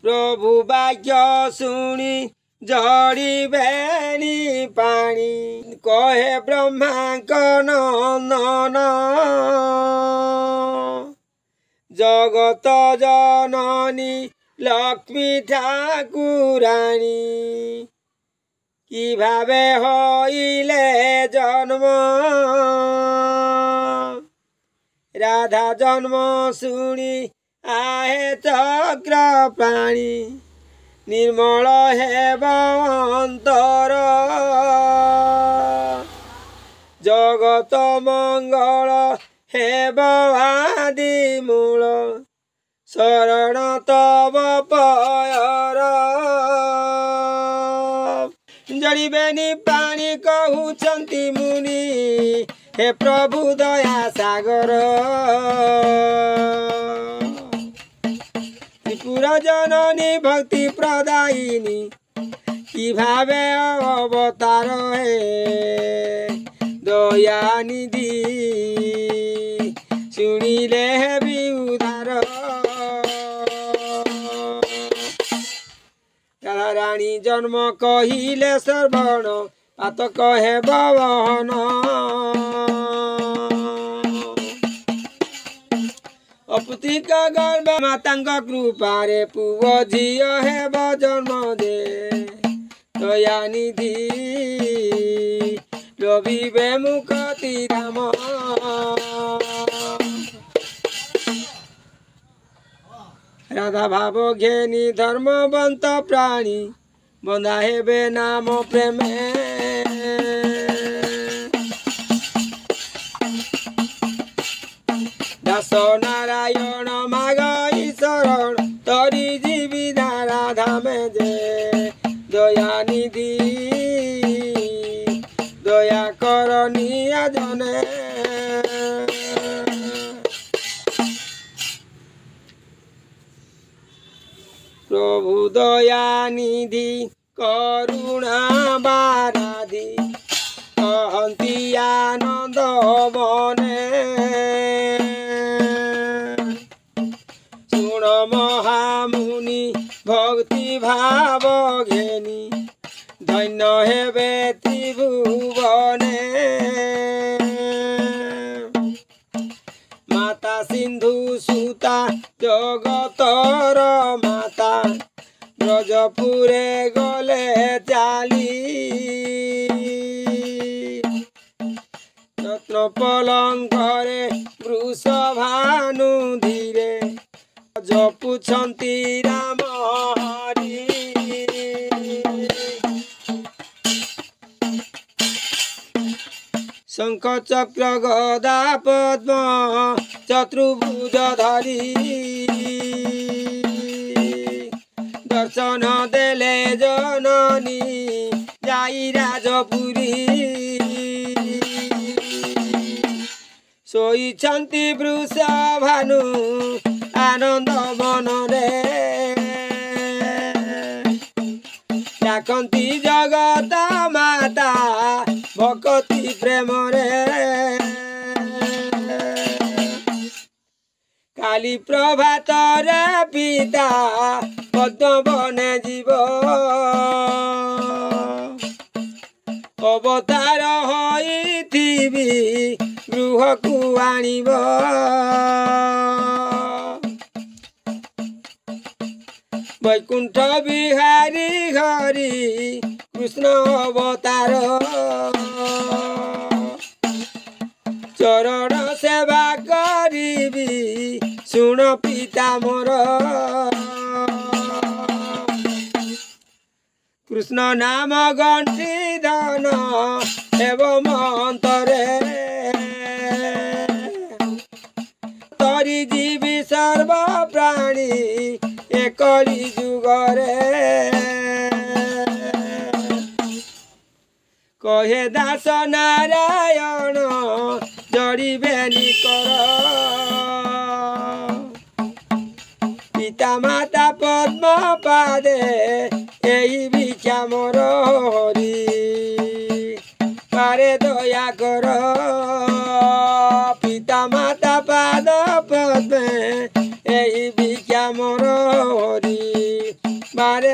प्रभु वाक्य शुणी झड़ीबेनी पानी कहे ब्रह्मांक नंदन जगत जननी लक्ष्मी ठाकुराणी कि भावे होइले जन्म राधा जन्म शुणी आहे चक्र प्राणी निर्मल हेब अंतर जगत मंगल हेब आदि मूल शरण तब पयर जड़ीबेनी पानी कहउछन्ति मुनि हे प्रभु दया सागर त्रिपुरा जननी भक्ति प्रदायिनी कि भावे अवतार हे दया निधि शुणिले हेबी उधार राधा रानी जन्म कहिले श्रवण पात कहे बहन अपुतिका गर्भ मातांग कृपारे पुओ झियो हेब जन्म दे दया निधि रविबे मुक्ति धाम राधा भाव घेनी धर्मवंत प्राणी बंधा हेबे नाम प्रेमे दास नारायण मागई शरण तरी जीवी राधा में जे दया निधि दया करनिया जने प्रभु दया निधि करुणा बाराधि कहन्ति आनंद मने सुन महामुनि भक्ति भाव घेनी धन्य हेबे त्रिभुवने माता सिंधु सुता जगतर माता ब्रजपुरे गले चाली रत्न पलंकरे वृषभानु धीरे जपुछन्ति राम हरि शंख चक्र गदा पद्म चतुर्भुज धरी दर्शन देले जननी जाई राजपुरी सोईछन्ति वृषभानु आनंद मनरे डाकन्ति जगत माता भक्ति प्रेम रे काली प्रभात रे पिता पद्मवने जीव अवतार होइथिबी गृहकु आनिब वैकुंठ बिहारी हरि कृष्ण अवतार चरण सेवा करिबी सुन पिता मोर कृष्ण नाम गंठी धन एवं अंतरे तरी जीवी सर्व प्राणी एकली जुगरे कहे दास नारायण जड़ीबेनी कर पिता माता पद्म पादे यही भिक्षा मोर हरि पारे दया कर पिता माता पाद पद्मे यही भिक्षा मोर हरि ବାରେ